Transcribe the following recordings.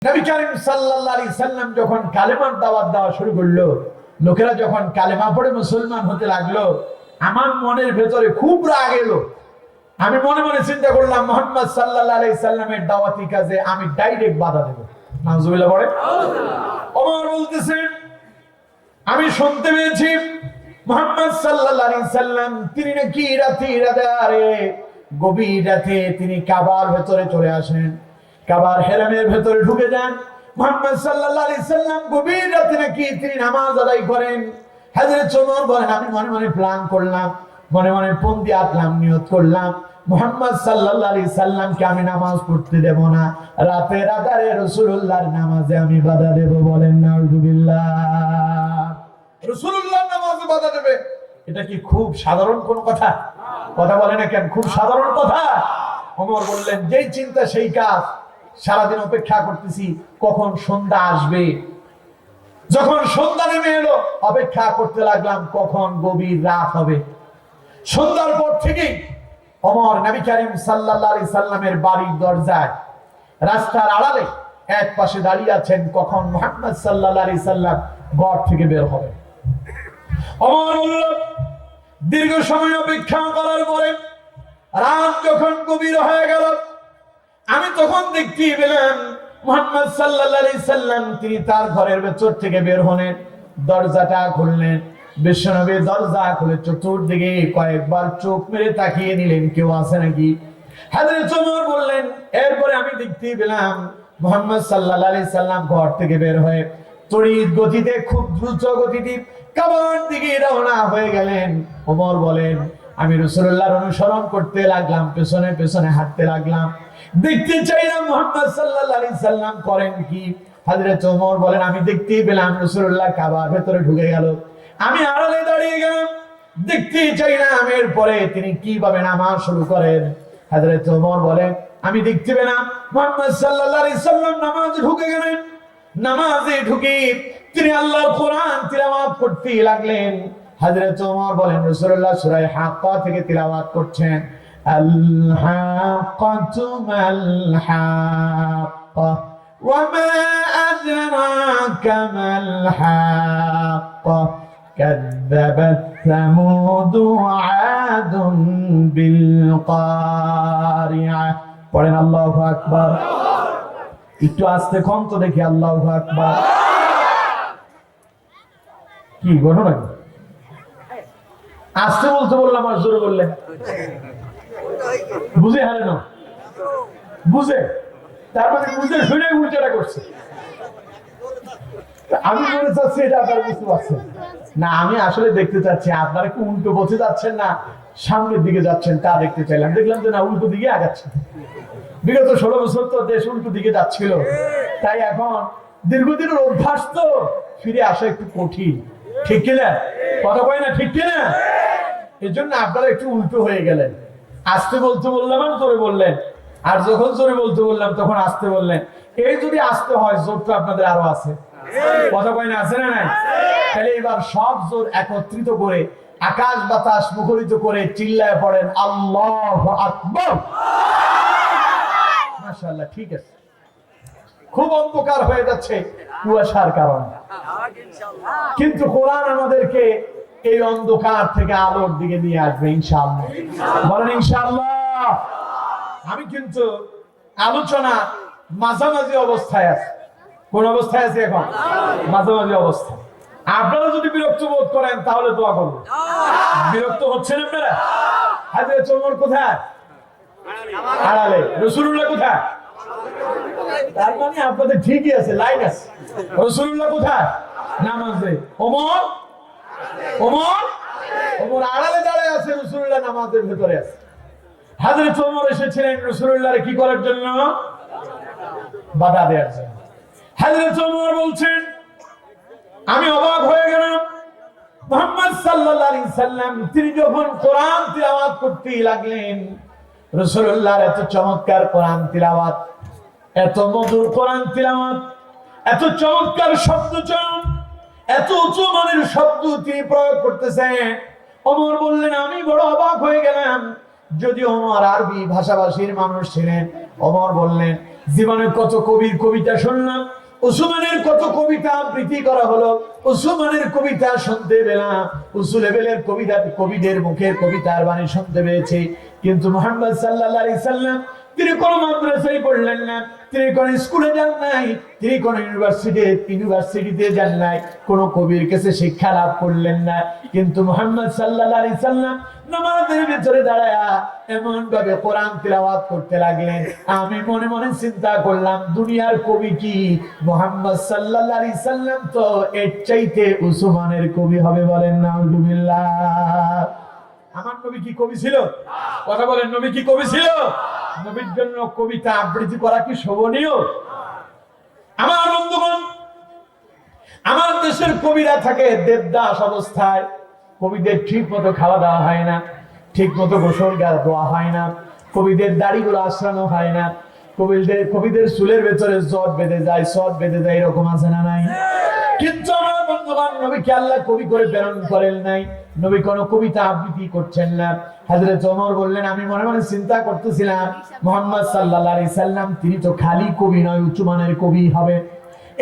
নবী করিম সাল্লাল্লাহু আলাইহি সাল্লাম যখন কালেমার দাওয়াত দেওয়া শুরু করলো, লোকেরা যখন কালেমা পড়ে মুসলমান হতে লাগলো, আমার মনের ভেতরে খুব রাগ এলো। আমি মনে মনে চিন্তা করলাম, মুহাম্মদ সাল্লাল্লাহু আলাইহি সাল্লামের দাওয়াতি কাজে আমি ডাইরেক্ট বাধা দেব। নাউজুবিল্লাহ পড়ে। ওমর বলতেছেন, আমি শুনতে পেয়েছি মুহাম্মদ সাল্লাল্লাহু আলাইহি সাল্লাম তিনি নাকি রাতে গভীর রাতে তিনি কাবার ভেতরে চলে আসেন, কাবার হেরামের ভেতরে ঢুকে যান। মুহাম্মদ সাল্লাল্লাহু আলাইহি সাল্লাম গভীর রাতে নাকি তিনি নামাজ আদায় করেন। হযরত ওমর বলেন, আমি মনে মনে প্ল্যান করলাম, মনে মনে পন্থী আঁকলাম, নিয়ত করলাম, মুহাম্মদ সাল্লাল্লাহু আলাইহি সাল্লামকে আমি নামাজ পড়তে দেব না, রাতের আধারে রাসূলুল্লাহর নামাজে আমি বাধা দেব। বলেন নাউজুবিল্লাহ। রাসূলুল্লাহর নামাজে বাধা দেবে, এটা কি খুব সাধারণ কোন কথা? কথা বলে না কেন? খুব সাধারণ কথা। ওমর বললেন, যেই চিন্তা সেই কাজ। সারাদিন অপেক্ষা করতেছি কখন সন্ধ্যা আসবে। যখন সন্ধ্যা নেমে এলো, অপেক্ষা করতে লাগলাম কখন গভীর রাত হবে। সন্ধ্যার পর থেকেই ওমর নবী করিম সাল্লাল্লাহু আলাইহি সাল্লামের বাড়ির দরজায় রাস্তার আড়ালে এক পাশে দাঁড়িয়ে আছেন, কখন মুহাম্মদ সাল্লাল্লাহু আলাইহি সাল্লাম ঘর থেকে বের হবে। ওমর বলল, দীর্ঘ সময় অপেক্ষা করার পরে রাত যখন গভীর হয়ে গেল, আমি তখন দেখতে পেলাম মুহাম্মদ সাল্লাল্লাহু আলাইহি সাল্লাম তিনি তার ঘরের ভেতর থেকে বের হলেন, দরজাটা খুললেন। বিশ্বনবী দরজা খুলে চতুর্দিকে কয়েকবার চোখ মেরে তাকিয়ে নিলেন, কেউ আছে নাকি। হযরত ওমর বললেন, এরপরে আমি দেখতে পেলাম মুহাম্মদ সাল্লাল্লাহু আলাইহি সাল্লাম ঘর থেকে বের হয়ে তড়িৎ গতিতে, খুব দ্রুত গতিতে কাবার দিকে রওনা হয়ে গেলেন। ওমর বলেন, আমি রাসূলুল্লাহর অনুসরণ করতে লাগলাম, পেছনে পেছনে হাঁটতে লাগলাম, দেখতে চাইলাম মুহাম্মদ সাল্লাল্লাহু আলাইহি সাল্লাম করেন কি। হযরত ওমর বলেন, আমি দেখতেই পেলাম রাসূলুল্লাহ কাবার ভেতরে ঢুকে গেল, আমি আড়ালে দাঁড়িয়ে গেলাম, দেখতে চাইলাম এরপরে তিনি কিভাবে নামাজ শুরু করেন। হযরত ওমর বলেন, আমি দেখতে পেলাম মুহাম্মদ সাল্লাল্লাহু আলাইহি সাল্লাম নামাজে ঢুকে গেলেন। নামাজে ঢুকে তিনি আল্লাহর কোরআন তিলাওয়াত করতে লাগলেন। হযরত ওমর বলেন, রাসূলুল্লাহ সূরা হাক্কা থেকে তিলাওয়াত করছেন, আল হাক্কাতু মাল হাক্কা ওয়া মা আদরাকা মাল হাক্কা কাযাবাত সামুদ ওয়া আদুন বিল কারিআ। পড়েন আল্লাহু আকবার। একটু আস্তে কোন তো দেখি, আল্লাহু আকবার। কি ঘটনা? আস্তে বলতে বললাম আর জোরে বললেন? বুঝে হারে না, বুঝে, তার মানে বুঝে শুনে উল্টাটা করছে। আমি বলে চাচ্ছি এটা আপনারা বুঝতে পারছেন না। আমি আসলে দেখতে চাচ্ছি আপনারা কি উল্টো পথে যাচ্ছেন না সামনের দিকে যাচ্ছেন, তা দেখতে চাইলাম। দেখলাম যে না, উল্টো দিকে আগাচ্ছে। বিগত 16 বছর তো দেশ উল্টো দিকে যাচ্ছিল, তাই এখন দীর্ঘদিনের অভ্যাস তো ফিরে আসা একটু কঠিন। ঠিক কিনা? কথা কয় না, ঠিক কিনা? এই জন্য আপনারা একটু উল্টো হয়ে গেলেন। আস্তে বলতে বললাম আর জোরে বললেন, আর যখন জোরে বলতে বললাম তখন আস্তে বললেন। এই যদি আস্তে হয়, জোর তো আপনাদের আরো আছে। কথা কয় না, আছে না নাই? তাহলে এবার সব জোর একত্রিত করে আকাশ বাতাস মুখরিত করে চিল্লায় পড়েন, আল্লাহু আকবার। মাশাআল্লাহ, ঠিক আছে। খুব অন্ধকার হয়ে যাচ্ছে কুয়াশার কারণে, কিন্তু কোরআন আমাদেরকে এই অন্ধকার থেকে আলোর দিকে নিয়ে আসবে ইনশাআল্লাহ। বলেন ইনশাআল্লাহ। আমি কিন্তু আলোচনা মাঝামাঝি অবস্থায় আছি। কোন অবস্থায় আছি এখন? মাঝামাঝি অবস্থা। আপনারা যদি বিরক্ত বোধ করেন তাহলে দোয়া করুন। বিরক্ত হচ্ছেন আপনারা? হযরত ওমর কোথায়? আড়ালে। রাসূলুল্লাহ কোথায়? তার মানে আপনাদের ঠিকই আছে, লাইন আছে। রাসূলুল্লাহ কোথায়? নামাজে। ওমর আড়ালে দাঁড়ায় আছে, রাসূলুল্লাহ নামাজের ভেতরে আছে। হযরত ওমর এসেছিলেন রাসূলুল্লাহর কি করার জন্য? বাধা দেওয়ার জন্য। হযরত ওমর বলছেন, আমি অবাক হয়ে গেলাম, মুহাম্মদ সাল্লাল্লাহু আলাইহি সাল্লাম তিনি যখন কোরআন তিলাওয়াত করতে লাগলেন, রাসূলুল্লাহর এত চমৎকার কোরআন তিলাওয়াত, এত মধুর কোরআন তিলাওয়াত, এত চমৎকার শব্দচয়ন, এত উঁচু মানের শব্দ তিনি প্রয়োগ করতেছেন। ওমর বললেন, আমি বড় অবাক হয়ে গেলাম। যদিও ওমর আরবি ভাষাভাষীর মানুষ ছিলেন, ওমর বললেন জীবনে কত কবির কবিতা শুনলাম, উসমানের কত কবিতা আবৃত্তি করা হলো, উসমানের কবিতা শুনতে পেলাম, উসুলেবেলের কবিতা, কবিদের মুখের কবিতার বাণী শুনতে পেয়েছি। কিন্তু মুহাম্মদ সাল্লাল্লাহু আলাইহি সাল্লাম তিনি কোন মাদ্রাসায় পড়লেন না, তিনি কোন স্কুলে যান নাই, তিনি কোন ইউনিভার্সিটিতে যান নাই, কোন কবির কাছে শিক্ষা লাভ করলেন না। কিন্তু মুহাম্মদ সাল্লাল্লাহু আলাইহি সাল্লাম নামাজের ভিতরে দাঁড়ায় এমন ভাবে কোরআন তিলাওয়াত করতে লাগলেন, আমি মনে মনে চিন্তা করলাম দুনিয়ার কবি কি মুহাম্মদ সাল্লাল্লাহু আলাইহি সাল্লাম, তো এর চাইতে উসমানের কবি হবে। বলেন নাউজুবিল্লাহ। আমার নবী কি কবি ছিল? কথা বলেন, নবী কি কবি ছিল? নবীর জন্য কবিতা আবৃত্তি করা কি শোভনীয়? আমার বন্ধুগণ, আমার দেশের কবিরা থাকে দেবদাস অবস্থায়, কবিদের ঠিক মতো খাওয়া দাওয়া হয় না, ঠিক মতো গোসল দেওয়া হয় না, কবিদের দাড়িগুলো আশ্রানো হয় না, কবিদের চুলের ভেতরে জট বেঁধে যায়, সট বেঁধে যায়, এরকম আছে না নাই? কিন্তু আমার বন্ধুগণ, নবীকে আল্লাহ কবি করে প্রেরণ করেন নাই, নবী কোন কবিতা আবৃত্তি করছেন না। হযরত ওমর বললেন, আমি মনে মনে চিন্তা করতেছিলাম মুহাম্মদ সাল্লাল্লাহু আলাইহি সাল্লাম তিনি তো খালি কবি নয়, উচ্চ মানের কবি হবে।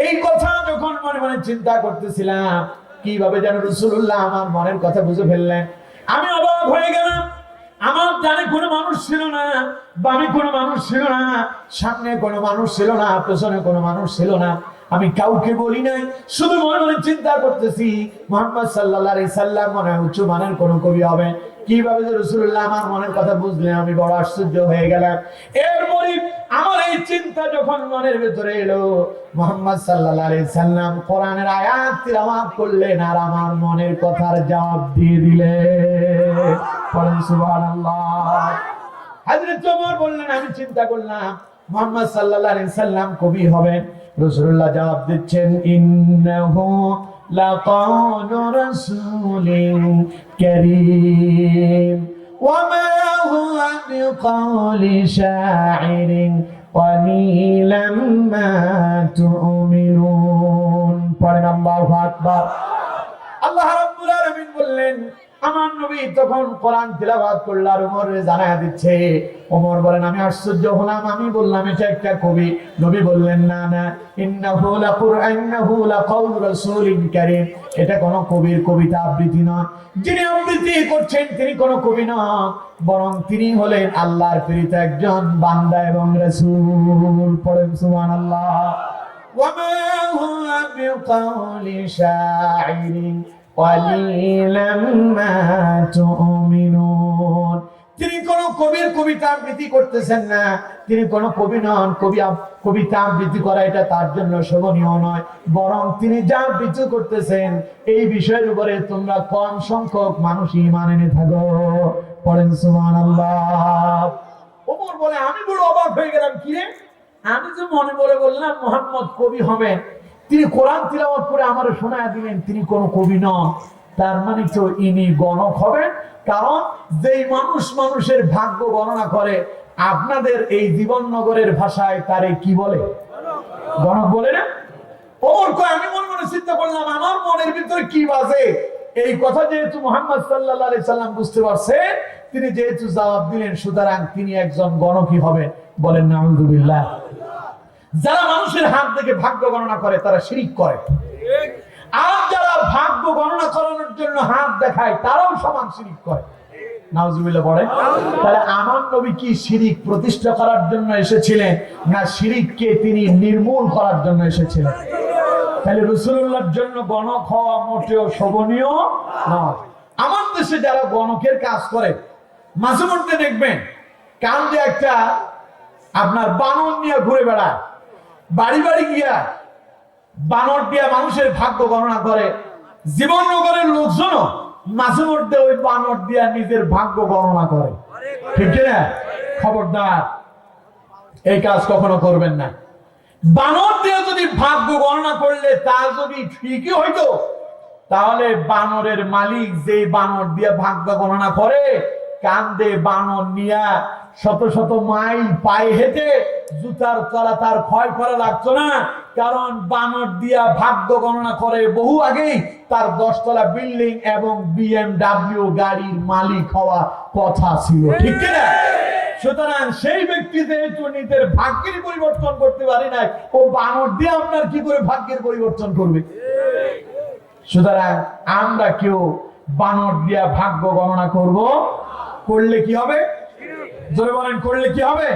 এই কথা যখন মনে মনে চিন্তা করতেছিলাম, কিভাবে যেন রাসূলুল্লাহ আমার মনের কথা বুঝে ফেললেন। আমি অবাক হয়ে গেলাম। আমার ডানে কোনো মানুষ ছিল না, বামে কোনো মানুষ ছিল না, সামনে কোনো মানুষ ছিল না, পেছনে কোনো মানুষ ছিল না। আমি কাউকে বলি নাই, শুধু মনে মনে চিন্তা করতেছি মুহাম্মদ সাল্লাল্লাহু আলাইহি সাল্লাম মনে হয় উচ্চ মানের কোন কবি হবে। কিভাবে যে রাসূলুল্লাহ আমার মনের কথা বুঝলেন, আমি বড় আশ্চর্য হয়ে গেলাম। এরপরে আমার এই চিন্তা যখন মনের ভিতরে এলো, মুহাম্মদ সাল্লাল্লাহু আলাইহি সাল্লাম কোরআনের আয়াত তিলাওয়াত করলেন আর আমার মনের কথার জবাব দিয়ে দিলেন। পড়েন সুবহানাল্লাহ। হযরত ওমর বললেন, আমি চিন্তা করলাম মুহাম্মদ সাল্লাল্লাহু আলাইহি সাল্লাম কবি হবেন। রাসূলুল্লাহ জবাব দিচ্ছেন, ইন্নাহু লাকাউলু রাসূলিন কারীম ওয়া মা হুয়া বিকাউলি শাইরিন ক্বালিলাম মা তু'মিনুন। পড়েন আল্লাহু আকবার। আল্লাহ রাব্বুল আলামিন বললেন, আমার নবী তখন কোরআন তিলাওয়াত করল আর ওমরের জানায়া দিচ্ছে। ওমর বলেন, আমি আশ্চর্য হলাম, আমি বললাম এটা একটা কবি। নবী বললেন, না না, ইন্নাহু লাকাউলু রাসূলিন কারীম, এটা কোন কবির কবিতা আবৃত্তি নয়। যিনি আবৃত্তি করছেন তিনি কোন কবি নন, বরং তিনি হলেন আল্লাহর প্রেরিত একজন বান্দা এবং রাসূল। পড়েন সুবহানাল্লাহ। ওয়া মা হুয়া বিকাউলি শাইরিন ক্বালিলাম মা তু'মিনুন। তিনি কোন কবির কবিতা আবৃত্তি করতেছেন না, তিনি কোন কবি নন। কবিতা আবৃত্তি করা এটা তার জন্য শোভনীয় নয়, বরং তিনি যা আবৃত্তি করতেছেন এই বিষয়ের উপরে তোমরা কম সংখ্যক মানুষ ঈমান এনে থাকো। পড়েন সুবহানাল্লাহ। ওমর বলে, আমি বড় অবাক হয়ে গেলাম, কি রে, আমি যে মনে বলে বললাম মুহাম্মদ কবি হবেন, তিনি কোরআন তিলাওয়াত করে আমারে শোনায়া দিলেন তিনি কোন কবি নন, তার মানে তো ইনি গণক হবেন। কারণ যেই মানুষ মানুষের ভাগ্য গণনা করে, আপনাদের এই জীবননগরের ভাষায় তারে কি বলে? গণক বলে না? ওমর কয়, আমি মনে মনে চিন্তা করলাম আমার মনের ভিতরে কি বাজে। এই কথা যেহেতু মুহাম্মদ সাল্লাল্লাহু আলাইহি সাল্লাম বুঝতে পারছে, তিনি যেহেতু জবাব দিলেন, সুতরাং তিনি একজন গণকই হবেন। বলেন নাউযুবিল্লাহ। যারা মানুষের হাত থেকে ভাগ্য গণনা করে তারা শিরিক করে, আর যারা ভাগ্য গণনা করানোর জন্য হাত দেখায় তারাও সমান শিরিক করে। নাউজুবিল্লাহ পড়ে। তাহলে আমার নবী কি শিরিক প্রতিষ্ঠা করার জন্য এসেছিলেন, না শিরিককে তিনি নির্মূল করার জন্য এসেছিলেন? তাহলে রাসূলুল্লাহর জন্য গণক হওয়া মোটেও শোভনীয় নয়। আমার দেশে যারা গণকের কাজ করে, মাঝে মধ্যে দেখবেন কান্দে একটা আপনার বানর নিয়ে ঘুরে বেড়ায়, বাড়ি বাড়ি গিয়া বানর দিয়া মানুষের ভাগ্য গণনা করে। জীবননগরের লোকজনও মাঝে মধ্যে ওই বানর দিয়া নিজের ভাগ্য গণনা করে, ঠিক না? খবরদার, এই কাজ কখনো করবেন না। বানর দিয়ে যদি ভাগ্য গণনা করলে তা যদি ঠিকই হইতো, তাহলে বানরের মালিক যে বানর দিয়ে ভাগ্য গণনা করে, কান্দে বানর নিয়া শত শত মাইল পায়ে হেঁটে জুতার তলা তার ক্ষয় করা লাগতো না। কারণ বানর দিয়া ভাগ্য গণনা করে বহু আগেই তার 10 তলা বিল্ডিং এবং BMW গাড়ির মালিক হওয়া কথা ছিল, ঠিক না? সুতরাং সেই ব্যক্তি যেহেতু নিজের ভাগ্যের পরিবর্তন করতে পারে নাই, ও বানর দিয়ে আপনার কি করে ভাগ্যের পরিবর্তন করবে? সুতরাং আমরা কেউ বানর দিয়া ভাগ্য গণনা করব, করলে কি হবে? জোরে বলেন, করলে কি হবে?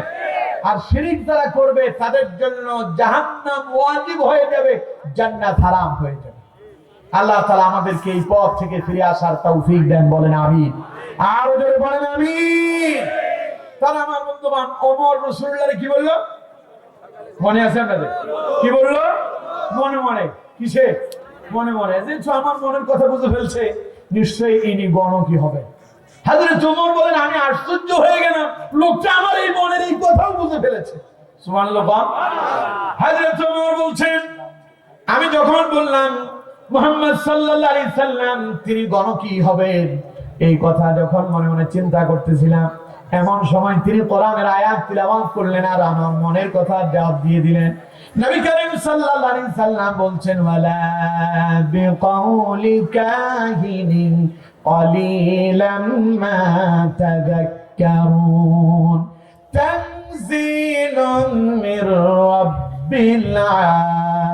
আর শিরক যারা করবে তাদের জন্য জাহান্নাম ওয়াজিব হয়ে যাবে, জান্নাত হারাম হয়ে যাবে। আল্লাহ তাআলা আমাদেরকে এই পথ থেকে ফিরে আসার তৌফিক দেন, বলেন আমিন। আর জোরে বলেন আমিন। তারা আমার বন্ধুবান ওমর রাসূলুল্লাহর কি বলল? মনে আছে আপনাদের? কি বলল? মনে মনে। কিসে? মনে মনে। যে আমার মনের কথা বুঝে ফেলছে, নিশ্চয়ই ইনি গণকই হবে। হযরত ওমর বলেন, আমি আশ্চর্য হয়ে গেলাম, লোকটা আমার এই মনের এই কথাও বুঝে ফেলেছে। সুবহানাল্লাহ। হযরত ওমর বলছেন, আমি যখন বললাম মুহাম্মদ সাল্লাল্লাহু আলাইহি সাল্লাম তিনি গণকই হবেন, এই কথা যখন মনে মনে চিন্তা করতেছিলাম, এমন সময় তিনি কোরআনের আয়াত তিলাওয়াত করলেন আর আমার মনের কথা জবাব দিয়ে দিলেন। নবী করিম সাল্লাল্লাহু আলাইহি সাল্লাম বলছেন, ওয়ালা বিকাউলি কাহিনিন ক্বালিলাম মা তাযাক্কারুন তানজিলুম মির রাব্বিল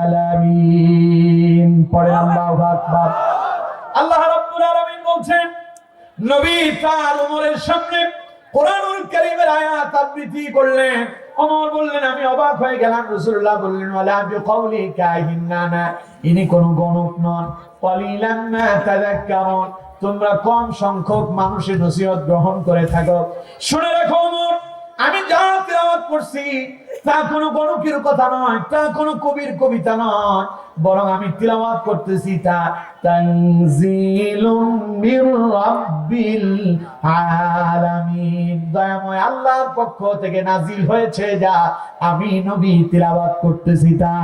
আলামিন। পড়ে আল্লাহু আকবার। আল্লাহ রাব্বুল আলামিন বলছেন, নবী তার ওমরের সামনে কোরআনুল কারীমের আয়াত আবৃত্তি করলেন। ওমর বললেন, আমি অবাক হয়ে গেলাম। রাসূলুল্লাহ বললেন, ওয়ালা বিকাউলি কাহিনানা, ইনি কোন গণক নন। ক্বালিলাম মা তাযাক্কারুন, তোমরা কম সংখ্যক মানুষের নসিহত গ্রহণ করে থাকো। শুনে রাখো ওমর, আমি যা তেলাওয়াত করছি তা কোনো গণকের কথা নয়, তা কোনো কবির কবিতা নয়, বরং আমি তেলাওয়াত করতেছি তা তানজিলুম মির রাব্বিল আলামিন, দয়াময় আল্লাহর পক্ষ থেকে নাজিল হয়েছে যা আমি নবী তেলাওয়াত করতেছি তা।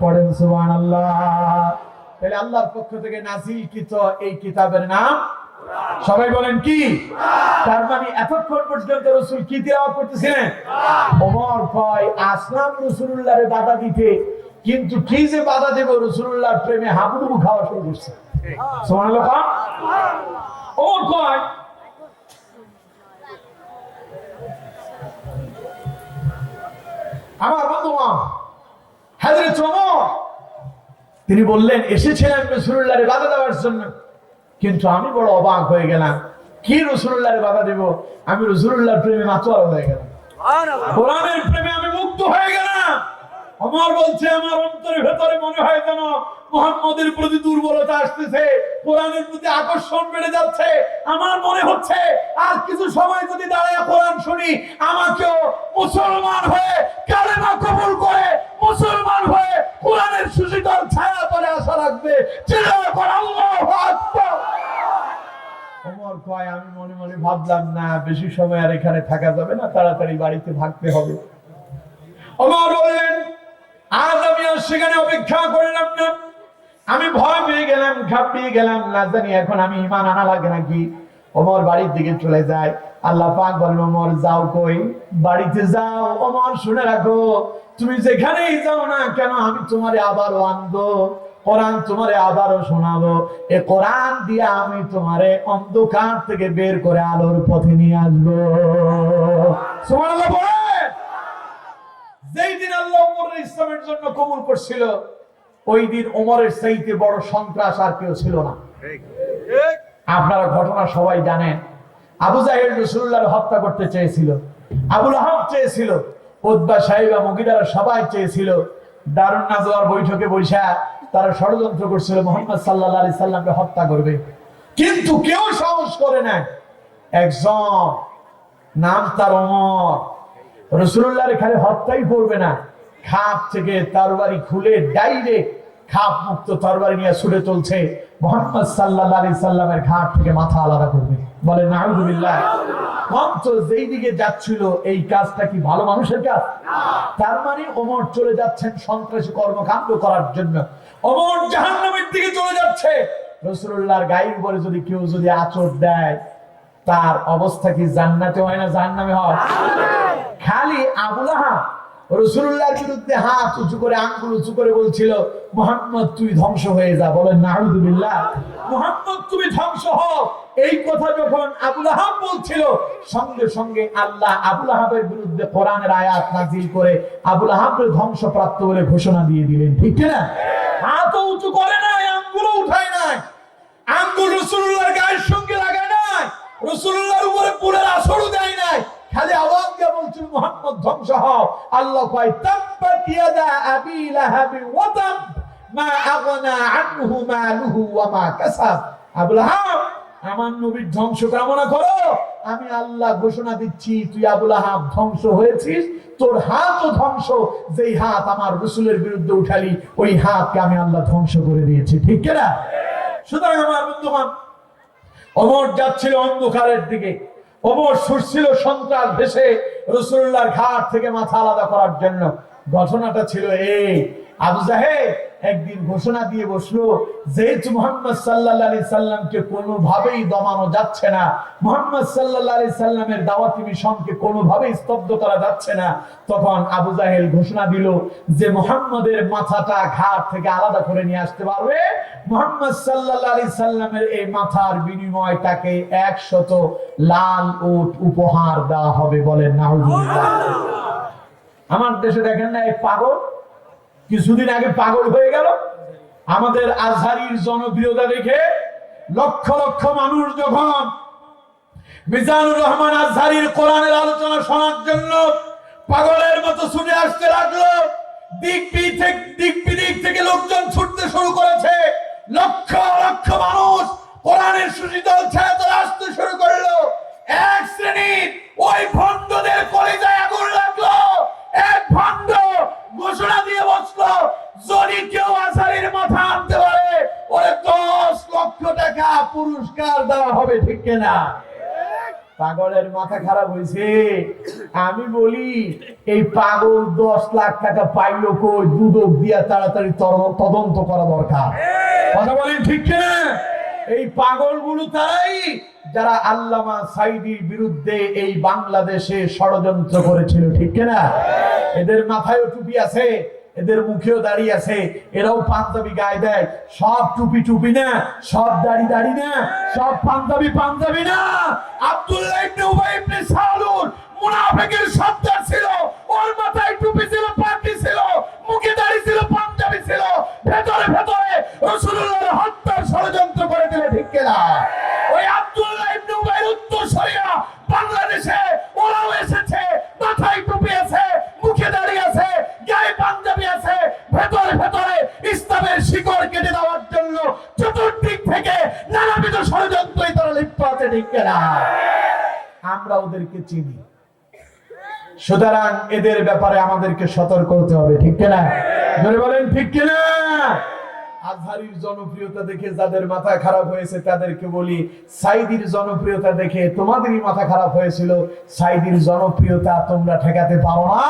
পড়েন সুবহানাল্লাহ। তাহলে আল্লাহর পক্ষ থেকে নাজিলকৃত এই কিতাবের নাম সবাই বলেন কি? তার মানে এতক্ষণ পর্যন্ত রাসূল কি তেলাওয়াত করতেছিলেন? ওমর কয় আসলাম রাসূলুল্লাহরে বাধা দিতে, কিন্তু কি যে বাধা দেব, রাসূলুল্লাহর প্রেমে হাবুডুবু খাওয়া শুরু করছে। সুবহানাল্লাহ। ওমর কয় আমার বন্ধুগণ, হযরত ওমর তিনি বললেন, এসেছিলেন রাসূলুল্লাহরে বাধা দেওয়ার জন্য, কিন্তু আমি বড় অবাক হয়ে গেলাম। কি রাসূলুল্লাহরে বাধা দেব? আমি রাসূলুল্লাহর প্রেমে মাতোয়ারা হয়ে গেলাম, কোরআনের প্রেমে আমি মুগ্ধ হয়ে গেলাম। ওমর বলছে, আমার অন্তরের ভেতরে মনে হয় যেন মুহাম্মদের প্রতি দুর্বলতা আসতেছে, কোরআনের প্রতি আকর্ষণ বেড়ে যাচ্ছে। আমার মনে হচ্ছে আর কিছু সময় যদি দাঁড়ায় কোরআন শুনি, আমাকেও মুসলমান হয়ে কালেমা কবুল করে মুসলমান হয়ে কোরআনের সুশীতল ছায়া তলে আসা লাগবে। চিৎকার করে আল্লাহু আকবার। ওমর কয়, আমি মনে মনে ভাবলাম, না বেশি সময় আর এখানে থাকা যাবে না, তাড়াতাড়ি বাড়িতে ভাগতে হবে। ওমর বললেন, আজ আমি আর সেখানে অপেক্ষা করলাম না, আমি ভয় পেয়ে গেলাম, ঘাবড়িয়ে গেলাম, না জানি এখন আমি ঈমান আনা লাগে নাকি। ওমর বাড়ির দিকে চলে যায়। আল্লাহ পাক বলেন, ওমর যাও কই? বাড়িতে যাও। ওমর শুনে রাখো, তুমি যেখানেই যাও না কেন, আমি তোমারে আবারও আনবো, কোরআন তোমারে আবারও শোনাবো। এ কোরআন দিয়ে আমি তোমারে অন্ধকার থেকে বের করে আলোর পথে নিয়ে আসবো। সুবহানাল্লাহ বলে। যেই দিন আল্লাহ ওমরের ইসলামের জন্য কবুল করছিল, ওই দিন ওমরের চাইতে বড় সন্ত্রাস আর কেউ ছিল না। আপনারা ঘটনা সবাই জানেন। আবু জাহেল রাসূলুল্লাহর হত্যা করতে চেয়েছিল, আবু লাহাব চেয়েছিল, উতবা সাইবা মুগিরারা সবাই চেয়েছিল। দারুন নাজওয়ার বৈঠকে বসে তারা ষড়যন্ত্র করছিল মুহাম্মদ সাল্লাল্লাহু আলাইহি সাল্লামকে হত্যা করবে, কিন্তু কেউ সাহস করে না। একজন নাম তার ওমর, রাসূলুল্লাহর খালি হত্যাই করবে না, খাপ থেকে তরবারি খুলে ডাইরেক্ট খাপ মুক্ত তরবারি নিয়ে ছুটে চলছে, মুহাম্মদ সাল্লাল্লাহু আলাইহি সাল্লামের খাপ থেকে মাথা আলাদা করবে। বলে নাউযুবিল্লাহ। অন্তর যেই দিকে যাচ্ছিল, এই কাজটা কি ভালো মানুষের কাজ? তার মানে ওমর চলে যাচ্ছেন সন্ত্রাসী কর্মকাণ্ড করার জন্য। ওমর জাহান্নামের দিকে চলে যাচ্ছে। রাসূলুল্লাহর গায়ের উপরে যদি কেউ যদি আঁচড় দেয়, তার অবস্থা কি জান্নাতে হয় না জাহান্নামে হয়? খালি আবু লাহাব রাসূলুল্লাহর বিরুদ্ধে হাত উঁচু করে, আঙ্গুল উঁচু করে বলছিল, মুহাম্মদ তুই ধ্বংস হয়ে যা। বলেন নাউযুবিল্লাহ। মুহাম্মদ তুমি ধ্বংস হও, এই কথা যখন আবু লাহাব বলছিল, সঙ্গে সঙ্গে আল্লাহ আবু লাহাবের বিরুদ্ধে কোরআনের আয়াত নাযিল করে আবু লাহাবকে ধ্বংসপ্রাপ্ত বলে ঘোষণা দিয়ে দিলেন। ঠিক না? হাত উঁচু করে নাই, আঙ্গুল উঠায় নাই, আঙ্গুল রাসূলুল্লাহর গায়ের সঙ্গে লাগায় নাই, রাসূলুল্লাহর উপরে পুরের আসরও দেয় নাই, খালি আওয়াজ দিয়ে বলছিল মুহাম্মদ ধ্বংস হও। আল্লাহ কয় তাব্বাত ইয়াদা আবি লাহাব ওয়া তাব মা আগনা আনহু মালুহু ওয়া মা কাসাব। আবু লাহাব, আমার নবীর ধ্বংস কামনা করো, আমি আল্লাহ ঘোষণা দিচ্ছি তুই আবু লাহাব ধ্বংস হয়েছিস, তোর হাতও ধ্বংস, যেই হাত আমার রাসূলের বিরুদ্ধে উঠালি ওই হাতকে আমি আল্লাহ ধ্বংস করে দিয়েছি। ঠিক কি না? সুতরাং আমার বন্ধুগণ, ওমর যাচ্ছিল অন্ধকারের দিকে, ওমর ছুটছিল সন্ত্রাস ভেসে রাসূলুল্লাহর ঘাট থেকে মাথা আলাদা করার জন্য। ঘটনাটা ছিল এই, আবু জাহেল একদিন ঘোষণা দিয়ে বসলো, যেহেতু মুহাম্মদ সাল্লাল্লাহু আলাইহি সাল্লামকে কোনোভাবেই দমানো যাচ্ছে না, মুহাম্মদ সাল্লাল্লাহু আলাইহি সাল্লামের দাওয়াতি মিশনকে কোনোভাবেই স্তব্ধ করা যাচ্ছে না, তখন আবু জাহেল ঘোষণা দিল যে মুহাম্মদের মাথাটা ঘাট থেকে আলাদা করে নিয়ে আসতে পারবে, মুহাম্মদ সাল্লাল্লাহু আলাইহি সাল্লামের এই মাথার বিনিময়ে তাকে 100 লাল উট উপহার দেওয়া হবে। বলেন নাউজুবিল্লাহ। আমার দেশে দেখেন না এই পাগল, কিছুদিন আগে পাগল হয়ে গেল আমাদের আজহারির জনপ্রিয়তা দেখে। লক্ষ লক্ষ মানুষ যখন মিজানুর রহমান আজহারির কোরআনের আলোচনা শোনার জন্য পাগলের মতো ছুটে আসতে লাগলো, দিক বিদিক থেকে লোকজন ছুটতে শুরু করেছে, লক্ষ লক্ষ মানুষ কোরআনের সুশীতল ছায়াতলে আসতে শুরু করলো। এক শ্রেণীর ওই ভণ্ডদের কলিজায় আগুন লাগলো। এক ভণ্ড ঘোষণা দিয়ে বসলো, যদি কেউ আজহারির মাথা আনতে পারে ওরে 10 লক্ষ টাকা পুরস্কার দেওয়া হবে। ঠিক কিনা? পাগলের মাথা খারাপ হয়েছে। আমি বলি এই পাগল 10 লাখ টাকা পাইলো কই? দুদক দিয়া তাড়াতাড়ি তদন্ত করা দরকার। কথা বলেন ঠিক কিনা? এই পাগলগুলো তাই যারা আল্লামা সাঈদীর বিরুদ্ধে এই বাংলাদেশে ষড়যন্ত্র করেছিল। ঠিক কিনা? এদের মাথায়ও টুপি আছে, এদের মুখেও দাড়ি আছে, এরাও পাঞ্জাবি গায়ে দেয়। সব টুপি না, সব দাড়ি না, সব পাঞ্জাবি না। আব্দুল্লাহ ইবনে উবাই ইবনে সালুল মুনাফিকের সর্দার ছিল, ওর মাথায় টুপি ছিল, পাগড়ি ছিল, মুখে দাড়ি ছিল, পাঞ্জাবি ছিল, ভেতরে রাসূলুল্লাহর হত্যার ষড়যন্ত্র করে দিলে। ঠিক কিনা? ওই আব্দুল্লাহ ইবনে উবাইর উত্তরসূরিরা বাংলাদেশে ওরাও এসেছে, মাথায় টুপি আছে, মুখে দাড়ি আছে, গায়ে পাঞ্জাবি আছে, ভেতরে ইসলামের শিকড় কেটে দেওয়ার জন্য চতুর্দিক থেকে নানাবিধ ষড়যন্ত্রে তারা লিপ্ত আছে। ঠিক কিনা? আমরা ওদেরকে চিনি, সুতরাং এদের ব্যাপারে আমাদেরকে সতর্ক হতে হবে। ঠিক কিনা? জোরে বলেন ঠিক কিনা? আজহারির জনপ্রিয়তা দেখে যাদের মাথা খারাপ হয়েছে তাদেরকে বলি, সাঈদীর জনপ্রিয়তা দেখে তোমাদেরই মাথা খারাপ হয়েছিল। সাঈদীর জনপ্রিয়তা তোমরা ঠেকাতে পারো না,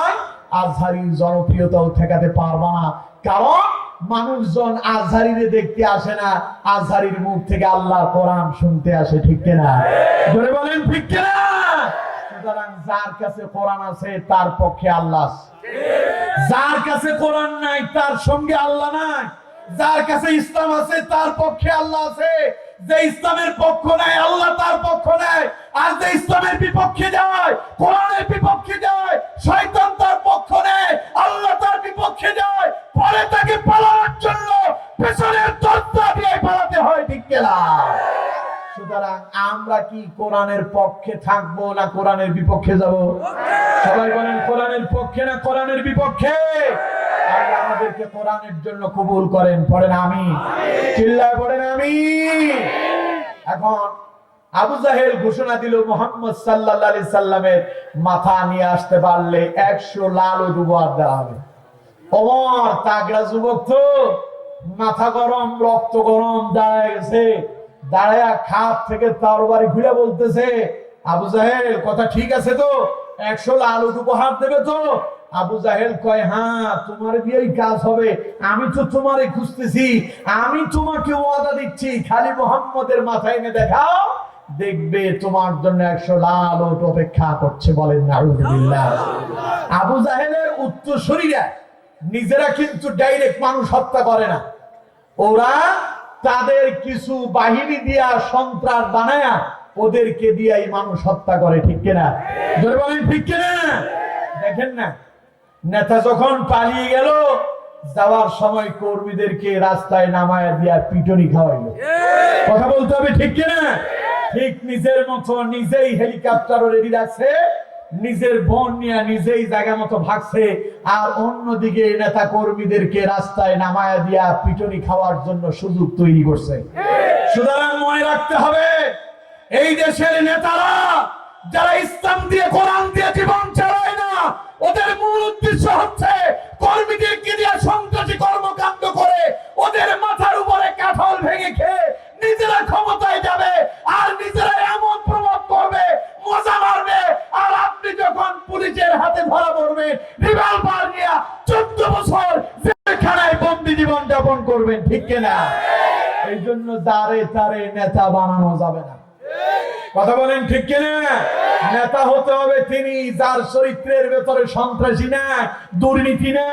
আজহারির জনপ্রিয়তাও ঠেকাতে পারবা না। কারণ মানুষজন আজহারিরে দেখতে আসে না, আজহারির মুখ থেকে আল্লাহর কোরআন শুনতে আসে। ঠিক কিনা? জোরে বলেন ঠিক কিনা? সুতরাং যার কাছে কোরআন আছে তার পক্ষে আল্লাহ আছে, যার কাছে কোরআন নাই তার সঙ্গে আল্লাহ নাই। যার কাছে ইসলাম আছে তার পক্ষে আল্লাহ আছে, যে ইসলামের পক্ষ নাই আল্লাহ তার পক্ষ নাই। আর যে ইসলামের বিপক্ষে যায়, কোরআনের বিপক্ষে যায়, শয়তান তার পক্ষ নেয়, আল্লাহ তার বিপক্ষে যায়, পরে তাকে পালানোর জন্য পেছনের দরজা দিয়ে পালাতে হয়। ঠিক কিনা? সুতরাং আমরা কি কোরআনের পক্ষে থাকবো না কোরআনের বিপক্ষে যাব? সবাই বলেন কোরআনের পক্ষে না কোরআনের বিপক্ষে? আল্লাহ আমাদেরকে কোরআনের জন্য কবুল করেন। পড়েন আমিন, চিল্লায় পড়েন আমিন। এখন আবু জাহেল ঘোষণা দিল মুহাম্মদ সাল্লাল্লাহু আলাইহি সাল্লামের মাথা নিয়ে আসতে পারলে 100 লাল উট উপহার দেওয়া হবে। ওমর তাগড়া যুবক তো, মাথা গরম, রক্ত গরম, দাঁড়ায় গেছে। দাঁড়ায়া খাপ থেকে তরবারি ঘুরে বলতেছে, আবু জাহেল কথা ঠিক আছে তো? 100 লাল উট উপহার দেবে তো? আবু জাহেল কয়, হ্যাঁ তোমার দিয়েই কাজ হবে, আমি তো তোমারে খুঁজতেছি, আমি তোমাকে ওয়াদা দিচ্ছি, খালি মুহাম্মদের মাথায় এনে দেখাও, দেখবে তোমার জন্য 100 লাল উট অপেক্ষা করছে। বলেন নাউজুবিল্লাহ। আবু জাহেলের উত্তরসূরিরা নিজেরা কিন্তু ডাইরেক্ট মানুষ হত্যা করে না, ওরা তাদের কিছু বাহিনী দিয়া সন্ত্রাস বানায়া ওদেরকে দিয়াই মানুষ হত্যা করে, ঠিক কিনা? জোরে বলেন ঠিক কিনা? দেখেন না, নেতা যখন পালিয়ে গেল, যাওয়ার সময় কর্মীদেরকে রাস্তায় নামায়া দিয়া পিটনি খাওয়াইলো। কথা বলতে হবে, ঠিক কিনা? ঠিক নিজের মতো নিজেই হেলিকপ্টারও রেডি রাখছে, নিজের বোন নিয়ে নিজেই জায়গা মতো ভাগছে, আর অন্যদিকে নেতা কর্মীদেরকে রাস্তায় নামায়া দিয়া পিটনি খাওয়ার জন্য সুযোগ তৈরি করছে। সুতরাং মনে রাখতে হবে, এই দেশের নেতারা যারা ইসলাম দিয়ে কোরআন দিয়ে জীবন চালায় না, ওদের মূল উদ্দেশ্য হচ্ছে কর্মীদেরকে দিয়ে সন্ত্রাসী কর্মকাণ্ড করে ওদের মাথার উপরে কাঠল ভেঙে খেয়ে নিজেরা ক্ষমতায় যাবে, আর নিজেরা এমন প্রভাব করবে, মজা মারবে, আর আপনি যখন পুলিশের হাতে ধরা পড়বেন রিভলভার নিয়ে 14 বছর জেলখানায় বন্দি জীবন যাপন করবেন, ঠিক কিনা? এই জন্য দাঁড়ে তারে নেতা বানানো যাবে না। কথা বলেন ঠিক কিনা? নেতা হতে হবে তিনি যার চরিত্রের ভেতরে সন্ত্রাসী না, দুর্নীতি না,